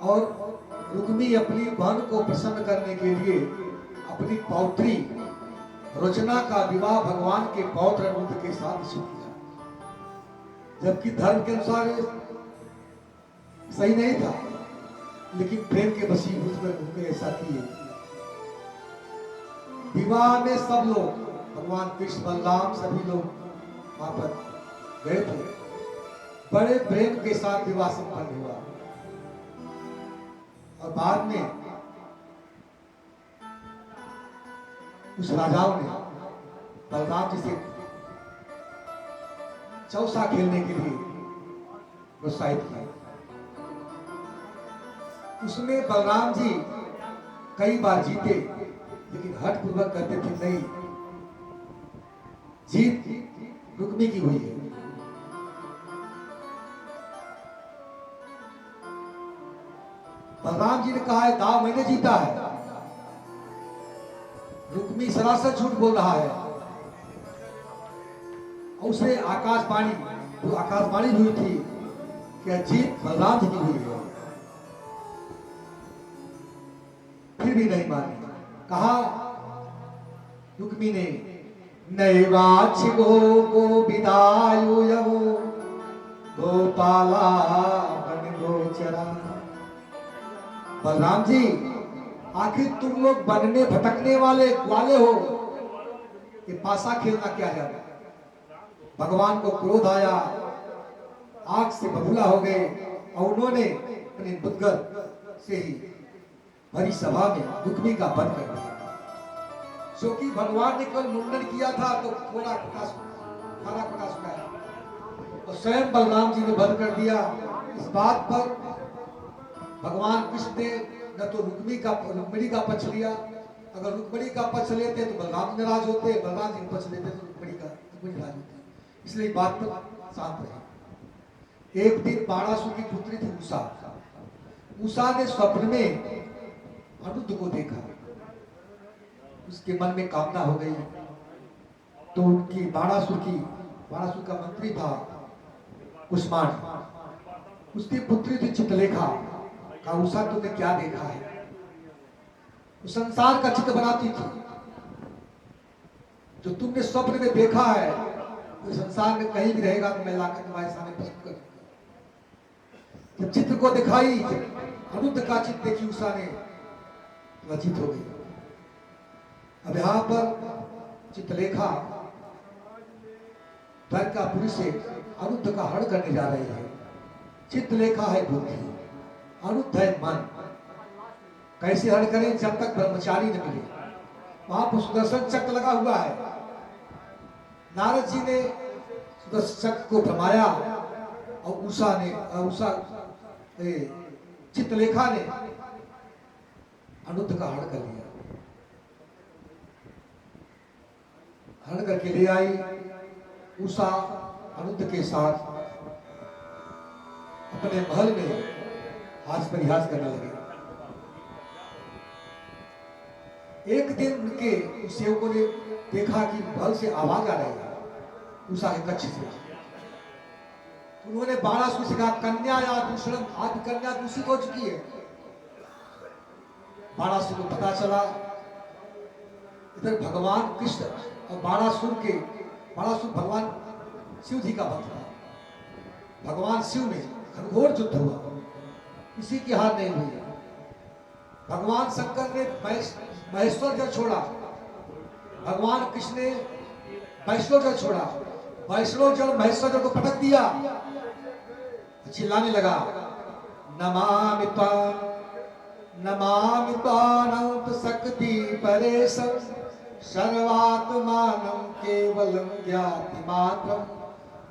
और रुक्मी अपनी बहन को प्रसन्न करने के लिए अपनी पौत्री रोचना का विवाह भगवान के पौत्र अनिरुद्ध के साथ निश्चित किया, जबकि धर्म के अनुसार सही नहीं था, लेकिन प्रेम के वशीभूत कर उन्होंने ऐसा किए। विवाह में सब लोग, भगवान कृष्ण बलराम सभी लोग वहां पर गए थे। बड़े प्रेम के साथ विवाह संपन्न हुआ और बाद में उस राजाओं ने बलराम जी से चौसा खेलने के लिए प्रोत्साहित किया। उसमें बलराम जी कई बार जीते, लेकिन हठ पूर्वक कहते थे नहीं, जीत रुक्मी की हुई है। बलराम जी ने कहा है दाव मैंने जीता है, रुक्मी सरासर झूठ बोल रहा है। और उसे आकाशवाणी हुई थी कि जीत बलराम जी की हुई है, फिर भी नहीं मानी। कहा रुक्मी ने, नैवाच्छिगो गो विदायो यवो गोपाला बन गोचरा। बलराम जी, आखिर तुम लोग बनने भटकने वाले ग्वाले हो, ये पासा खेलना क्या है? भगवान को क्रोध आया, आग से बबूला हो गए और उन्होंने अपने बुद्ध से ही भरी सभा में रुक्मी का वध कर दिया। क्योंकि भगवान ने केवल मुंडन किया था तो थोड़ा खाना पका सुनाया और स्वयं बलराम जी ने वध कर दिया। इस बात पर भगवान कृष्ण ने न तो रुक्मिणी का पक्ष लिया, अगर रुक्मिणी का पक्ष लेते तो बलराम जी नाराज होते, बलराम जी का पक्ष लेते तो रुक्मिणी नाराज होती, इसलिए बात पर शांत रहे। एक दिन बाणासुर की पुत्री थी उषा। उषा ने स्वप्न में अनिरुद्ध को देखा, उसके मन में कामना हो गई, तो उनकी बाणासुर का मंत्री था कुष्मांड, उसकी पुत्री थी चित्रलेखा। कहा उषा तुमने क्या देखा है? वो संसार का चित्र बनाती थी, जो तुमने स्वप्न में देखा है तो संसार में कहीं भी रहेगा तो मैं लाकर तुम्हारे सामने प्रस्तुत कर दूंगा। जब चित्र को दिखाई, अनिरुद्ध का चित्र देखी उषा ने, लज्जित हो गई। अब यहाँ पर चित्रलेखा द्वारकापुरी से अनिरुद्ध का हरण करने जा रहे हैं। चित्रलेखा है बुद्धि, अनिरुद्ध है मन। कैसे हरण करें? जब तक ब्रह्मचारी न मिले। वहां पर सुदर्शन चक्र लगा हुआ है। नारद जी ने सुदर्शन चक्र को भ्रमाया और चित्रलेखा ने अनिरुद्ध का हरण कर लिया। हरण करके ले आई। उषा अनिरुद्ध के साथ अपने महल में हास परिहास करने लगे। एक दिन उनके सेवकों ने देखा कि महल से आवाज आ रही है उषा के कक्ष से। उन्होंने बाणासुर से कहा, कन्या या दूषण, आपकी कन्या दूषित हो चुकी है। बाणासुर को पता चला। इधर भगवान कृष्ण और बाणासुर भगवान शिव जी का भक्त था। भगवान शिव में घनघोर युद्ध हुआ, किसी की हार नहीं हुई। भगवान शंकर ने महेश्वर जल छोड़ा, भगवान कृष्ण ने वैष्णव जल छोड़ा। वैष्णव जल महेश्वर जल को पटक दिया, चिल्लाने लगा, नमामि त्वां शक्ति परेशं सर्वात्मानं केवलं ज्ञाति मात्रं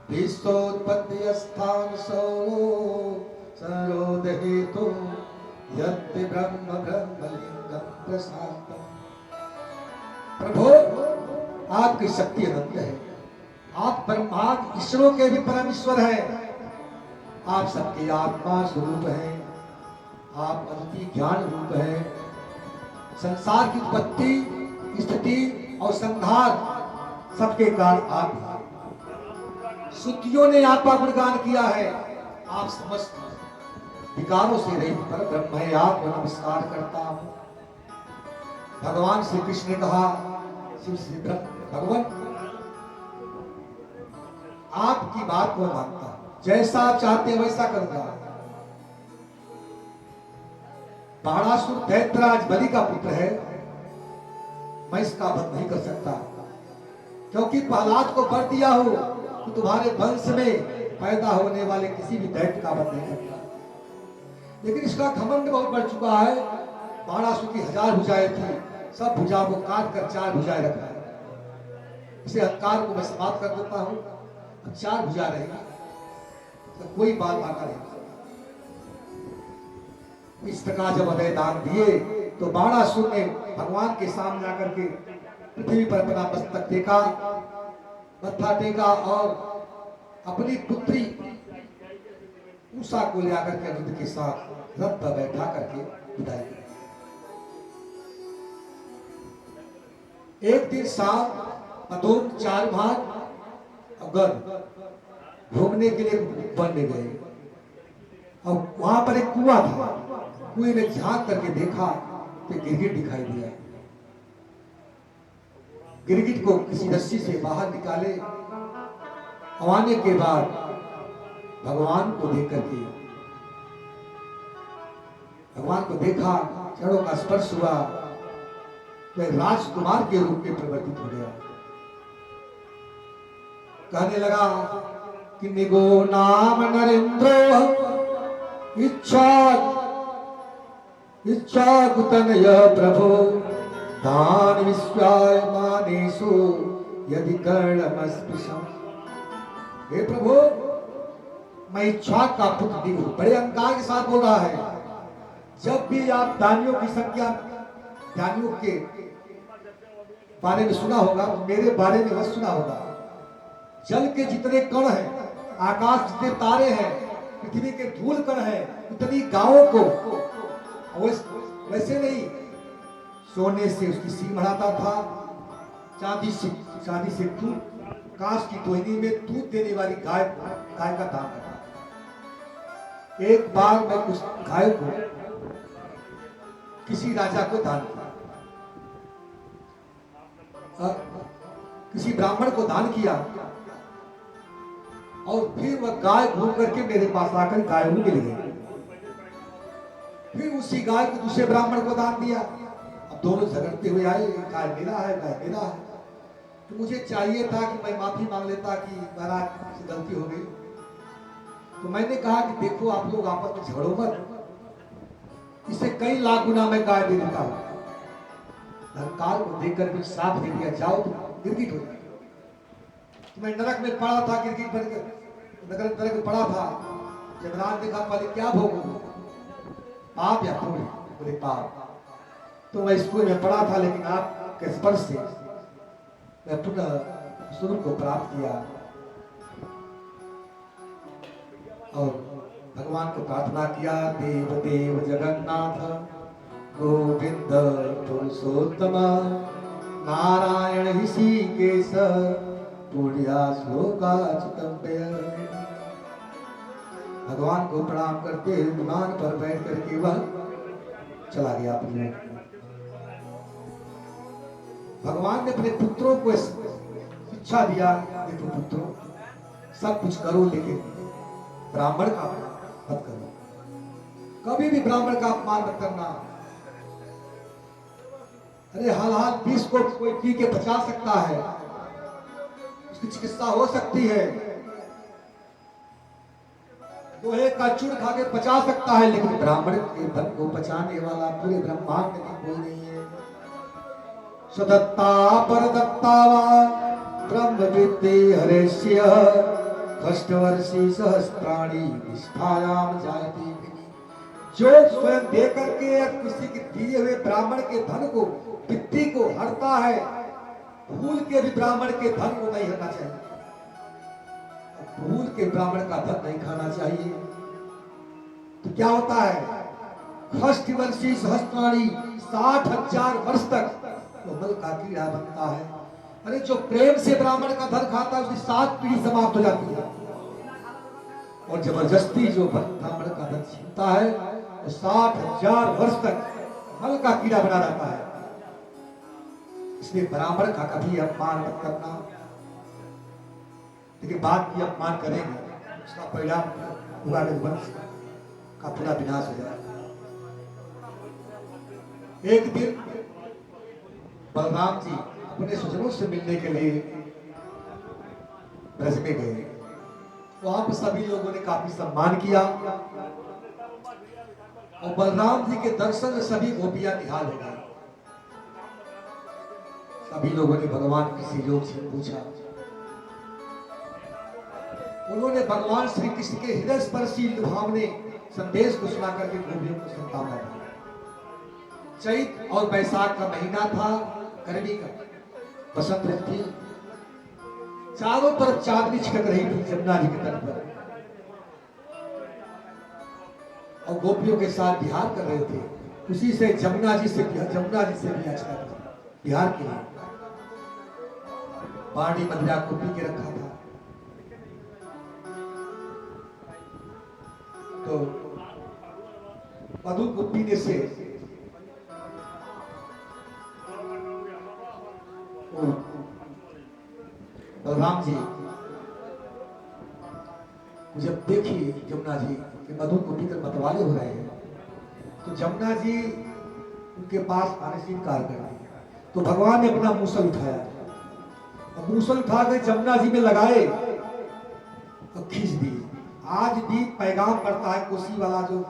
विश्वोत्पत्ति स्थान सरोद हेतु यत् ब्रह्म ब्रह्मलिंगं प्रशांतम्। प्रभु, आपकी शक्ति अनंत है, आप ब्रह्मांड ईश्वरों के भी परम ईश्वर हैं, आप सबके आत्मा स्वरूप हैं, आप अद्वितीय ज्ञान रूप है। संसार की उत्पत्ति, स्थिति और संहार सबके कारण आप हैं। श्रुतियों ने आपका गुणगान किया है, आप समस्त विकारों से रहित पर ब्रह्म है, आपको नमस्कार करता हूं। भगवान श्री कृष्ण ने कहा, शिव श्री भगवान आपकी बात को मानता हूं, जैसा आप चाहते हैं वैसा करूंगा। बाणासुर दैत्यराज बलि का पुत्र है, मैं इसका वध नहीं कर सकता, क्योंकि प्रहलाद को वर दिया हो तो तुम्हारे वंश में पैदा होने वाले किसी भी दैत्य का वध नहीं करता। लेकिन इसका घमंड बहुत बढ़ चुका है। बाणासुर की 1000 भुजाएं थी, सब भुजाओं को काट कर 4 भुजाएं रखा है। इसे अहंकार को मैं समाप्त कर देता हूं, अब 4 भुजा रहेगी तो कोई बाल बाका नहीं। इस प्रकार जब अभय दान दिए तो बाणासुर ने भगवान के सामने आकर के पृथ्वी पर अपना मस्तक टेका, मत्था टेका और अपनी पुत्री उषा को ले आकर के अनिरुद्ध के साथ रथ पर बैठा करके विदाई की। एक दिन शाम अदोन 4 भाग अगर घूमने के लिए वन में गए और वहां पर एक कुआं था। कुएं में झांक करके देखा तो गिरगिट दिखाई दिया। गिरगिट को किसी रस्सी से बाहर निकाले, आने के बाद भगवान को देख करके भगवान को देखा, चरणों का स्पर्श हुआ तो राजकुमार के रूप में परिवर्तित हो गया। कहने लगा कि निगो नाम नरेंद्र इच्छा कुतनय प्रभो दान विश्वाय मानेशु यदि कर्णमस्पृशम। हे प्रभु, मैं इच्छा का पुत्र नहीं हूं। बड़े अहंकार के साथ बोल रहा है। जब भी आप दानियों की संख्या, दानियों के बारे में सुना होगा, मेरे बारे में बस सुना होगा। जल के जितने कण हैं, आकाश जितने तारे हैं, पृथ्वी के धूल कण हैं, उतनी गांवों को वैसे नहीं, सोने से उसकी सींग बढ़ाता था, चांदी से दूध, कांच की टोहनी में दूध देने वाली गाय का दान करता। एक बार मैं कुछ गाय को किसी राजा को दान किया, किसी ब्राह्मण को दान किया और फिर वह गाय घूम करके मेरे पास आकर गाय मिल गई। फिर उसी गाय को दूसरे ब्राह्मण को दान दिया। अब दोनों झगड़ते हुए आए, गाय मेरा है, गाय मेरा है। तो मुझे चाहिए था कि मैं माफी मांग लेता कि महाराज से गलती हो गई। तो मैंने कहा कि देखो, आप लोग आपस में झगड़ो मत, इससे कई लाख गुना मैं गाय दे देता हूं। धनकार को देकर के साफ दे दिया, जाओ गिरगिट हो गई। तो मैं नरक में पड़ा था, गिरगिट बनकर नरक में पड़ा था। जब देखा, पहले क्या भोगूं, पाप या पुण्य? बोले पाप। तो मैं स्कूल में पढ़ा था, लेकिन आपके स्पर्श से मैं पुनः सूर्य को प्राप्त किया और भगवान को प्रार्थना किया, देव देव जगन्नाथ गोविंद पुरुषोत्तम नारायण ऋषिकेश पुण्या श्लोकाच्युतम्य। भगवान को प्रणाम करते हुए विमान पर बैठ करके वह चला गया अपने। भगवान ने अपने पुत्रों को शिक्षा दिया, देखो पुत्रों, सब कुछ करो लेकिन ब्राह्मण का मत करो, कभी भी ब्राह्मण का अपमान मत करना। अरे हाल विष को कोई पी के बचा सकता है, उसकी चिकित्सा हो सकती है, लोहे का चूड़ खा के बचा सकता है, लेकिन ब्राह्मण के धन को बचाने वाला पूरे ब्रह्मांड में कोई नहीं है। सदत्ता परदत्ता वा ब्रह्म विद्ये हरेश्य कष्टवर्षी सहस्त्राणि निष्ठायाम जायते। जो स्वयं दे करके या किसी के दिए हुए ब्राह्मण के धन को, विद्या को हरता है, भूल के भी ब्राह्मण के धन को नहीं हरना चाहिए, भूल के ब्राह्मण का धन नहीं खाना चाहिए। तो क्या होता है, कष्टवर्षी सहस्त्राणि 60,000 वर्ष तक मल का कीड़ा बनता है। अरे जो प्रेम से ब्राह्मण का धन खाता है, उसकी 7 पीढ़ी समाप्त हो जाती है। और जबरदस्ती जो ब्राह्मण का धन छीनता है तो 60,000 वर्ष तक मल का कीड़ा बना रहता है। इसलिए ब्राह्मण का कभी अपमान मत करना, लेकिन बात की अपमान करेंगे उसका परिणाम होगा वंश का पूरा विनाश हो जाएगा। एक दिन बलराम जी अपने स्वजनों से मिलने के लिए ब्रज में गए। वहां पर सभी लोगों ने काफी सम्मान किया और बलराम जी के दर्शन में सभी गोपियां निहाल हो गई। सभी लोगों ने भगवान किसी योग से पूछा। उन्होंने भगवान श्री कृष्ण के हृदय स्पर्शी लुभावने संदेश को सुना करके गोपियों को सांत्वना दी। चैत और बैसाख का महीना था, गर्मी का बसंत ऋतु थी। चारों तरफ चांदनी छिटक रही थी जमुना जी के तट पर और गोपियों के साथ विहार कर रहे थे। उसी से जमुना जी से भी अच्छा था। बिहार के लिए पानी मदिरा को पी के रखा था। तो मधु को पीने से बलराम जी जब देखी जमुना जी कि मधु को पीकर मतवाले हो रहे हैं, तो जमुना जी उनके पास आने से इनकार कर दिया। तो भगवान ने अपना मूसल उठाया और मूसल उठा कर जमुना जी में लगाए और खींच दिए। आज भी पैगाम पड़ता है, कोसी वाला जो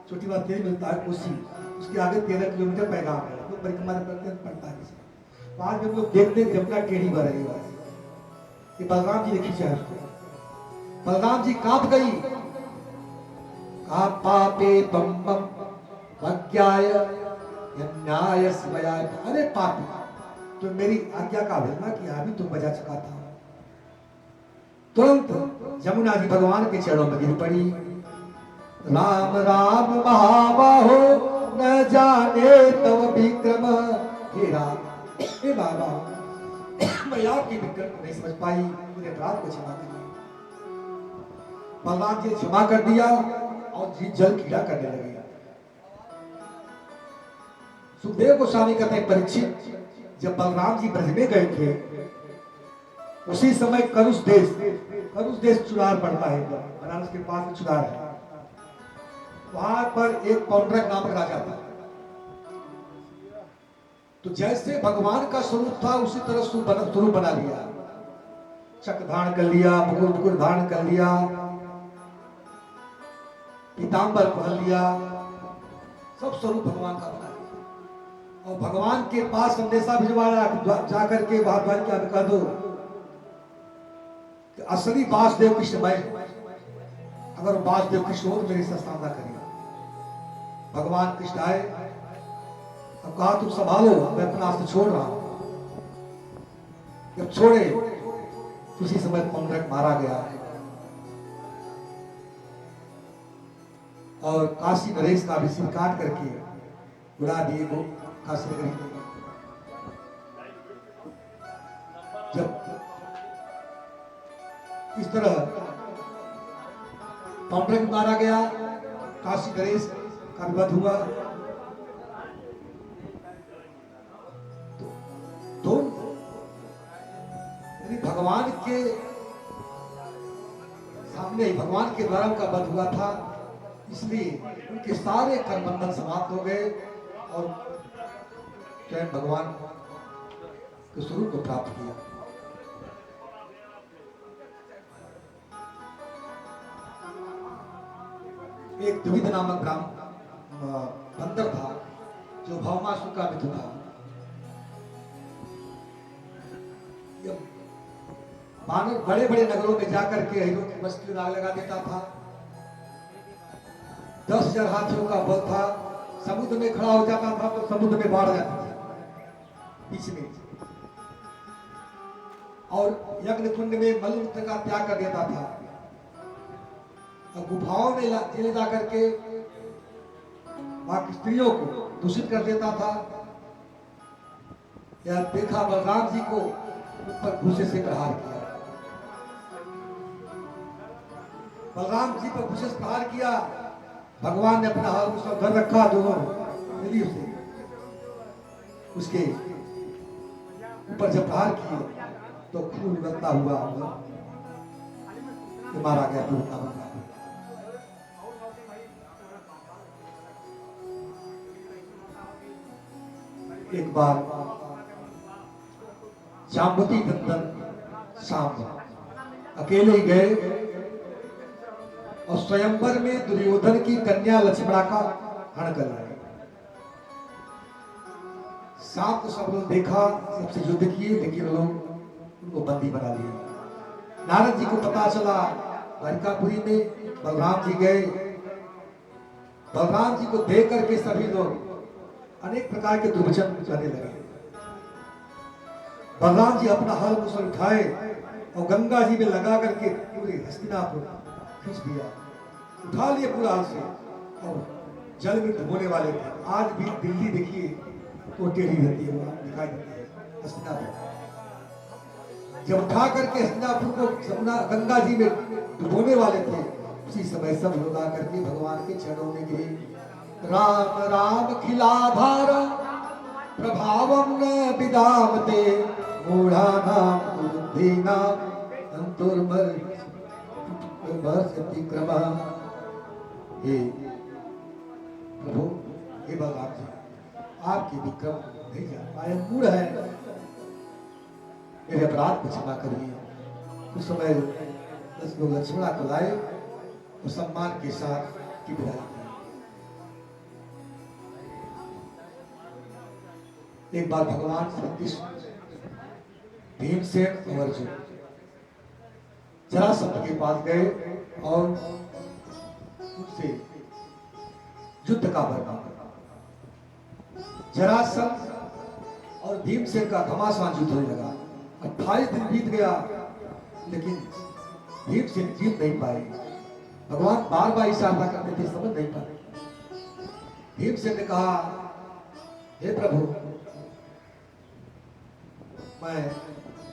छोटी बात तेल मिलता है कोसी, उसके आगे 13 किलोमीटर पैगाम है, तो परिक्रमा करते हैं पड़ता है। आज हम लोग देखते हैं जमुना टेढ़ी बढ़ रही है। ये बलराम जी ने खींचा है उसको। बलराम जी कांप गई। कहा पापे बम बम भज्ञाय न्याय स्वयाय। अरे पापी, तो मेरी आज्ञा का अवहेलना किया, अभी तुम बजा चुका था। तुरंत जमुना जी भगवान के चरणों में गिर पड़ी। राम राम महाबाहो न जाने तव विक्रम। हे राम, हे बाबा, मैं आपकी विक्रम को नहीं समझ पाई, मुझे अपराध को क्षमा करिए। बलराम जी ने क्षमा कर दिया और जी जल कीड़ा करने लगे। सुखदेव गोस्वामी कहते हैं परीक्षित जब बलराम जी ब्रज में गए थे, उसी समय करुष देश चुनार पड़ता है, बनारस के पास में चुनार है। वहां पर एक पौंड्रक नामक राजा था। तो जैसे भगवान का स्वरूप था उसी तरह स्वरूप बना लिया। चक्र धारण कर लिया, मुकुट धारण कर लिया, पीतांबर पहन लिया, सब स्वरूप भगवान का बना लिया। और भगवान के पास संदेशा भिजवाया, जाकर के भगवान क्या कह दो कि असली वासुदेव कृष्ण मैं, अगर वासुदेव कृष्ण हो तो मेरे साथ सामना करिए। भगवान कृष्ण आए, अब कहा तुम संभालो, मैं अपना अस्त्र छोड़ रहा हूं। जब छोड़े उसी समय पौंड्रक मारा गया और काशी नरेश का भी सिर काट करके उड़ा दिए वो काशी नगरी में। जब इस तरह पौंड्रक मारा गया, काशी नरेश का वध हुआ, तो भगवान के सामने ही भगवान के द्वारा उनका वध हुआ था। इसलिए उनके सारे कर्म बंधन समाप्त हो गए और स्वयं भगवान के स्वरूप को प्राप्त किया। एक द्विविध नामक बंदर था जो भौमासुर का मित्र था। बानर बड़े बड़े नगरों में जाकर के हीरो की बस्ती में आग लगा देता था। 10,000 हाथियों का बल था। समुद्र में खड़ा हो जाता था तो समुद्र में बाढ़ जाती थी बीच में, और यज्ञ कुंड में मलमूत्र का त्याग कर देता था। और गुफाओं में ले जा करके वहां स्त्रियों को दूषित कर देता था। यह देखा बलराम जी को ऊपर घूसे से प्रहार किया। बलराम जी पर विशेष प्रहार किया। भगवान ने अपना हाथ उसका घर रखा, दोनों नदी से उसके ऊपर जब प्रहार किए तो खून उगलता हुआ मारा गया पूर्ण। एक बार जाम्बुती नंदन शाम अकेले ही गए और स्वयंवर में दुर्योधन की कन्या लक्ष्मणा का हरण कर लाए। शाम को सब लोग देखा, सबसे युद्ध किए, लेकिन लोग उनको बंदी बना लिया। नारद जी को पता चला, द्वारिकापुरी में बलराम जी गए। बलराम जी को देख करके सभी लोग अनेक प्रकार के दुर्वचन कहने लगे। बलराम जी अपना हल मुसल उठाए और गंगा जी में लगा करके पूरे हस्तिनापुर खींच दिया, उठा लिए पूरा हल से और जल में डुबोने वाले थे। आज भी दिल्ली देखिए तो टेढ़ी रहती है, वहां दिखाई देती है हस्तिनापुर। जब उठा करके हस्तिनापुर को गंगा जी में डुबोने वाले थे, उसी समय सब लोग आकर के भगवान के चरणों में गिरे। राम राम खिलाधार प्रभावम न विदामते मूढ़ानाम बुद्धिनाम अंतुर्मर्षति क्रमः। हे प्रभु, हे बलराम जी, आपके विक्रम नहीं जान पाए, मूढ़ है, मेरे अपराध को क्षमा करिए। उस समय 10 लोग लक्ष्मणा को लाए और सम्मान के साथ की विदाई की। एक बार भगवान श्री कृष्ण भीमसेन और अर्जुन जरासंध के पास गए और उनसे युद्ध का वर्णन। जरासंध और भीमसेन का घमासान युद्ध होने लगा। 28 दिन बीत गया, लेकिन भीमसेन जीत नहीं पाए। भगवान बार बार इशारा करते थे, समझ नहीं पाए। भीमसेन ने कहा, हे प्रभु, मैं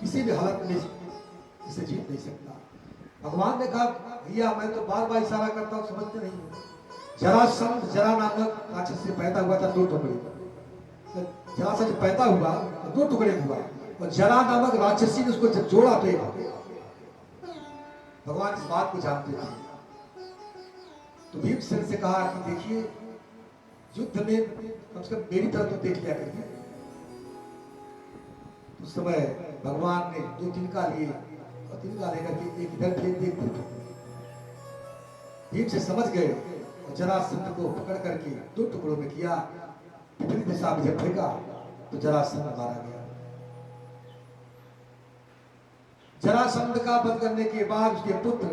किसी भी हालत में इसे जीत नहीं सकता। भगवान ने कहा, भैया मैं तो बार बार इशारा करता हूं, समझते नहीं हो। जरासंध जरा नामक राक्षस से पैदा हुआ था 2 टुकड़े। जरासंध पैदा हुआ तो 2 टुकड़े हुआ और जरा नामक राक्षसी ने उसको जब जोड़ा तो एक हो गया। भगवान इस बात को जानते थे। तो भीमसेन से कहा कि देखिए, युद्ध में कम से कम मेरी तरफ तो देख लिया करिए। उस समय भगवान ने 2 तिनका लिए और तिनका लेकर के एक इधर फेंक दिए, भीम से समझ गए और जरासंध को पकड़ करके 2 टुकड़ों में किया। विपरीत दिशा में जब फेंका तो जरासंध मारा गया। जरासंध का वध करने के बाद उसके पुत्र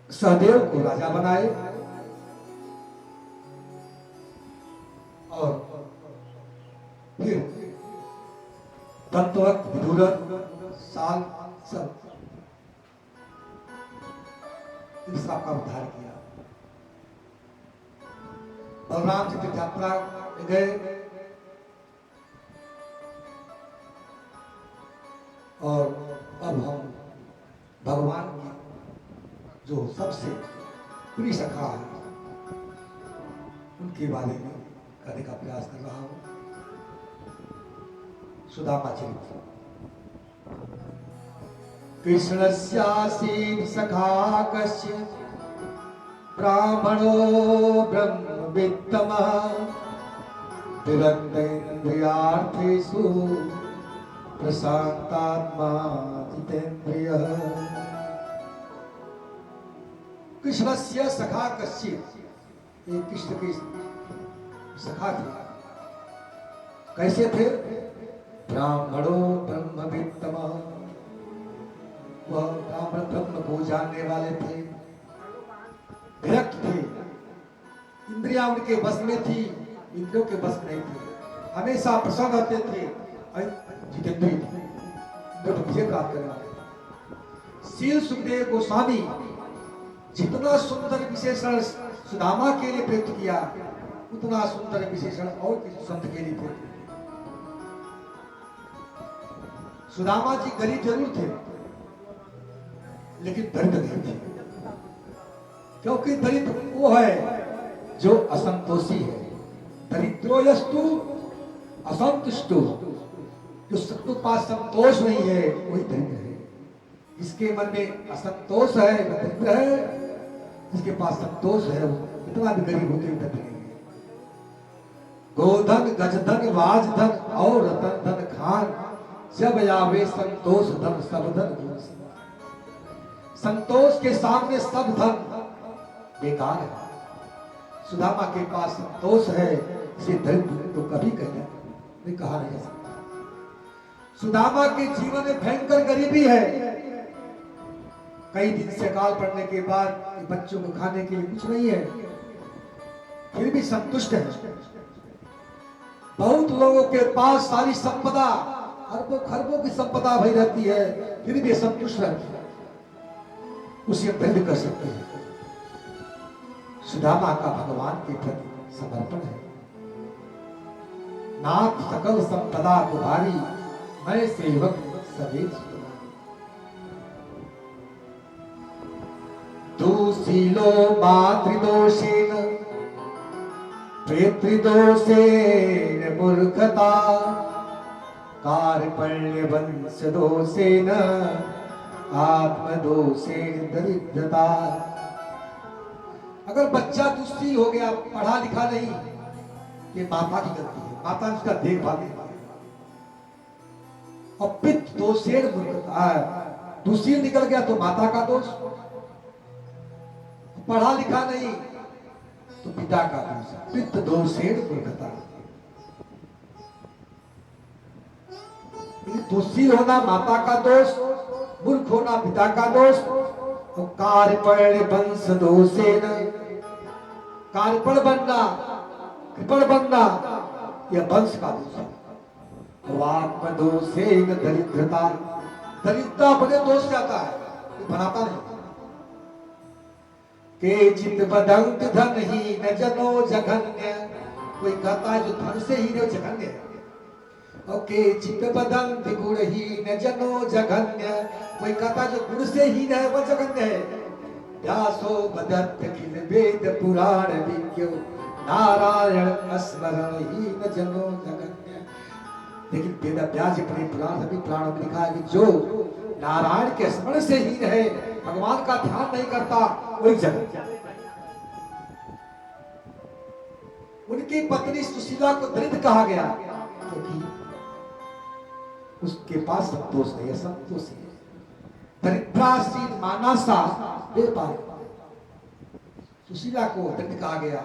सहदेव को राजा बनाए और फिर दंतवक्त, विदुरथ, साल सब इस सबका उद्धार किया। बलराम जी तीर्थ यात्रा गए और अब हम भगवान की जो सबसे प्रिय सखा है उनके बारे में कहने का प्रयास कर रहा हूं। सुदामा चरित्र। कृष्णस्यासी सखा कश्चित् ब्राह्मणो ब्रह्मवित्तमः विरक्तेन्द्रियार्थेषु प्रशान्तात्मा जितेन्द्रियः। कृष्णस्य सखा कश्चित्, ये कृष्ण के सखा थे। कैसे थे? ब्राह्मणो ब्रह्मवित्तमः, वह ब्राह्मण ब्रह्म को जानने वाले थे। विरक्त थे, इंद्रियां उनके बस में थी, इंद्रियों के बस में नहीं थे। हमेशा प्रसन्न रहते थे, जितेंद्रिय थे, जो विजय प्राप्त करने वाले थे। शील सुखदेव गोस्वामी जितना सुंदर विशेषण सुदामा के लिए प्रयुक्त किया, उतना सुंदर विशेषण और किसी संत के लिए प्रयुक्त। सुदामा जी गरीब जरूर थे, लेकिन दरिद्र नहीं थे। क्योंकि दरिद्र वो है जो असंतोषी है। दरिद्रोयस्तु असंतुष्टो, जो सबके पास संतोष नहीं है वही दरिद्र है। जिसके मन में असंतोष है वह दरिद्र है, जिसके पास संतोष है वो इतना भी गरीब होते हुए दरिद्र नहीं है। गोधन गजधन राजधन और रतन धन खान, जब आवे संतोष धन सब धन गुण। संतोष के सामने सब धन बेकार है। सुदामा के पास संतोष है, इसे दरिद्र तो कभी कहा नहीं जा सकता। सुदामा के जीवन में भयंकर गरीबी है। कई दिन से अकाल पड़ने के बाद बच्चों को खाने के लिए कुछ नहीं है, फिर भी संतुष्ट है। बहुत लोगों के पास सारी संपदा, अरबों खरबों की संपदा भई रहती है, फिर भी संतुष्ट रहते हैं, उसे दृढ़ कर सकते हैं। सुदामा का भगवान के प्रति समर्पण है। नाथ सकल संपदा तुम्हारी, मैं सेवक सवेत सुदामा। दुशीलो मातृदोषेन पितृदोषेन मूर्खता, कार्पण्य वंश दोषेन आत्मदोषेन दरिद्रता। अगर बच्चा दुष्टी हो गया, पढ़ा लिखा नहीं, ये माता की गलती है, माता उसका देखभाल नहीं। और पितृ दोषेण मूर्खता, दुशील निकल गया तो माता का दोष, पढ़ा लिखा नहीं तो पिता का दोष। पितृ दोषेण मूर्खता, दुशील होना माता का दोष, मूर्ख होना पिता का दोष। और कार्पण्य वंश दोषेण, कार्पण बनना, कृपण बनना, यह वंश का दोष है। आत्म दोषेण दरिद्रता, दरिद्रता अपने दोष जाता है, बनाता नहीं। केचित् वदन्ति धनहीन जनो जघन्य, कोई कहता है जो धन से हीन है वो जघन्य है। और केचित् वदन्ति गुणहीन जनो जघन्य, कोई कहता है जो गुण से हीन है वह जघन्य है। व्यासो वदत् अखिल वेद पुराण विज्ञो, नारायण स्मरण हीन जनो जघन्य। लेकिन वेद व्यास अपने पुराण सभी पुराणों में लिखा है कि जो नारायण के स्मरण से हीन है, भगवान का ध्यान नहीं करता, वही जघन्य। उनकी पत्नी सुशीला को दरिद्र कहा गया क्योंकि उसके पास संतोष नहीं है, संतोष है। दरिद्रासीन मानसा बेपार, सुशीला को दरिद्र कहा गया।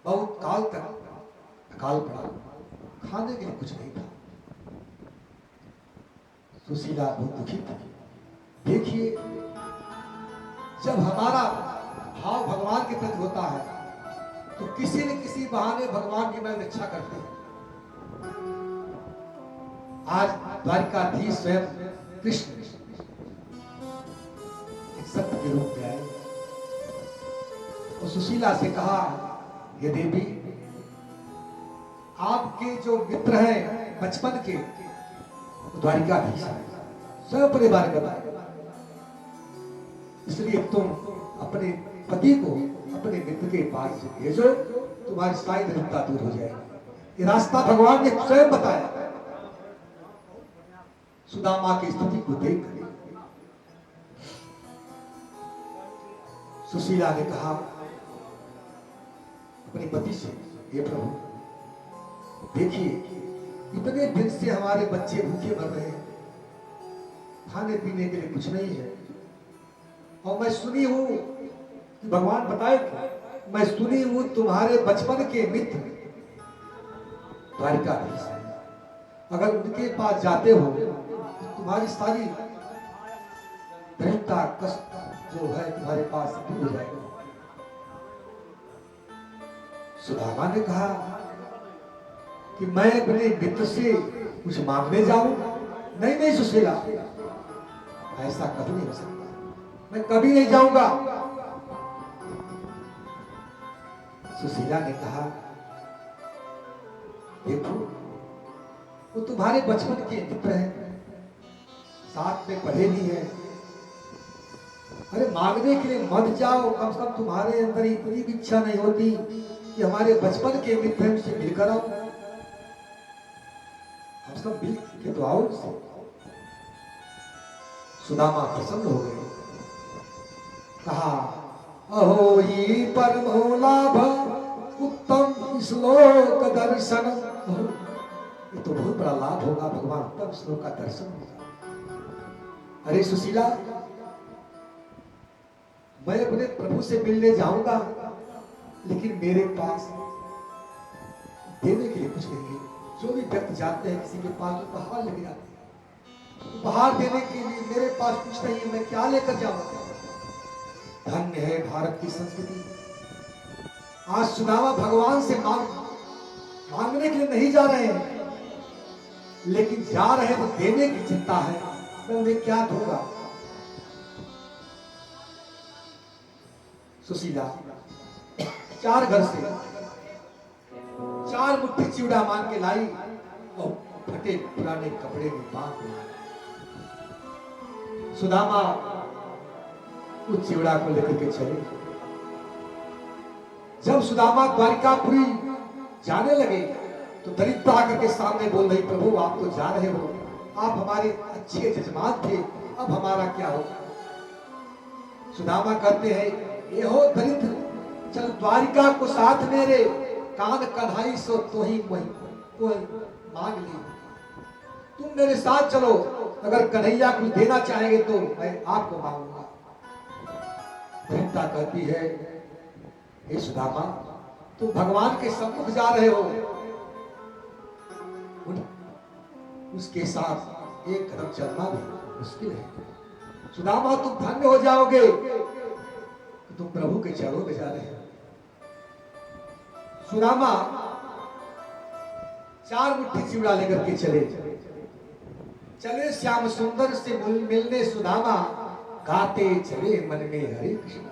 बहुत काल तक अकाल पड़ा, खाने के लिए कुछ नहीं था। सुशीला बहुत दुखी थी। देखिए, जब हमारा भाव भगवान के प्रति होता है तो किसी न किसी बहाने भगवान की मैं रक्षा करते हैं। आज द्वारिकाधीश स्वयं कृष्ण एक सत्य के रूप में आए और सुशीला से कहा, ये देवी, आपके जो मित्र हैं बचपन के, द्वारिकाधीश सब परिवार का, इसलिए तुम अपने पति को अपने मित्र के पास से भेजो, तुम्हारी सारी दरिद्रता दूर हो जाएगी। ये रास्ता भगवान ने स्वयं बताया। सुदामा की स्थिति को देख सुशीला ने कहा अपने पति से, हे प्रभु, देखिए इतने दिन से हमारे बच्चे भूखे मर रहे हैं, खाने पीने के लिए कुछ नहीं है। और मैं सुनी हूं, भगवान बताए, मैं सुनी हूं तुम्हारे बचपन के मित्र द्वारिकाधीश, अगर उनके पास जाते हो तो तुम्हारी सारी दरिद्रता कष्ट जो है तुम्हारे पास दूर हो जाएगा। सुदामा ने कहा कि मैं अपने मित्र से कुछ मांगने जाऊं? नहीं नहीं सुशीला, ऐसा कभी नहीं हो सकता, मैं कभी नहीं जाऊंगा। सुशीला ने कहा, देखो वो तुम्हारे बचपन के मित्र हैं, साथ में पढ़े भी हैं, अरे मांगने के लिए मत जाओ, कम से कम तुम्हारे अंदर इतनी भी इच्छा नहीं होती कि हमारे बचपन के मित्र हैं उनसे मिलकर आओ, कम से कम मिल के तो आओ उससे। सुदामा प्रसन्न हो गए, कहा अहो ही परमो लाभ उत्तम श्लोक दर्शन। ये तो बहुत बड़ा लाभ होगा, भगवान उत्तम श्लोक का दर्शन होगा। अरे सुशीला, मैं अपने प्रभु से मिलने जाऊंगा, लेकिन मेरे पास देने के लिए कुछ नहीं है। जो भी व्यक्ति जाते हैं किसी के पास उपहार लेके जाते हैं, उपहार देने के लिए मेरे पास कुछ नहीं है, मैं क्या लेकर जाऊंगा। धन्य है भारत की संस्कृति। आज सुदामा भगवान से मांगने के लिए नहीं जा रहे हैं, लेकिन जा रहे हैं तो देने की चिंता है, मैं उन्हें क्या दूंगा। सुशीला 4 घर से 4 मुट्ठी चिवड़ा मांग के लाई और फटे पुराने कपड़े में बांध दिया। सुदामा उस चिवड़ा को लेकर के चले। जब सुदामा द्वारिकापुरी जाने लगे तो दरिद्र आकर के सामने बोल रही, प्रभु आप तो जा रहे हो, आप हमारे अच्छे जजमान थे, अब हमारा क्या होगा। सुदामा कहते हैं, ये हो दरिद्र, चल द्वारिका को साथ मेरे, कान कढ़ाई सो तो ही मांग ली। तुम मेरे साथ चलो, अगर कन्हैया कुछ देना चाहेंगे तो मैं आपको मांगूंगा। दरिद्रता कहती है, हे सुदामा, तुम भगवान के सम्मुख जा रहे हो, उसके साथ एक कदम चलना भी मुश्किल है। सुदामा तुम धन्य हो जाओगे, तुम प्रभु के चरणों में जा रहे हो। सुदामा 4 मुट्ठी चिवड़ा लेकर के चले श्याम सुंदर से मिलने सुदामा, गाते चले मन में हरे कृष्ण।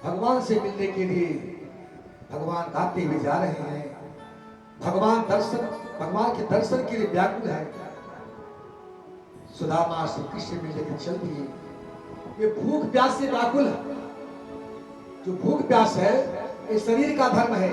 भगवान से मिलने के लिए भगवान गाते हुए जा रहे हैं। भगवान के दर्शन के लिए व्याकुल है। सुदामा से कृष्ण मिलने के चल दिए। ये भूख प्यास से व्याकुल है। जो भूख प्यास है ये शरीर का धर्म है,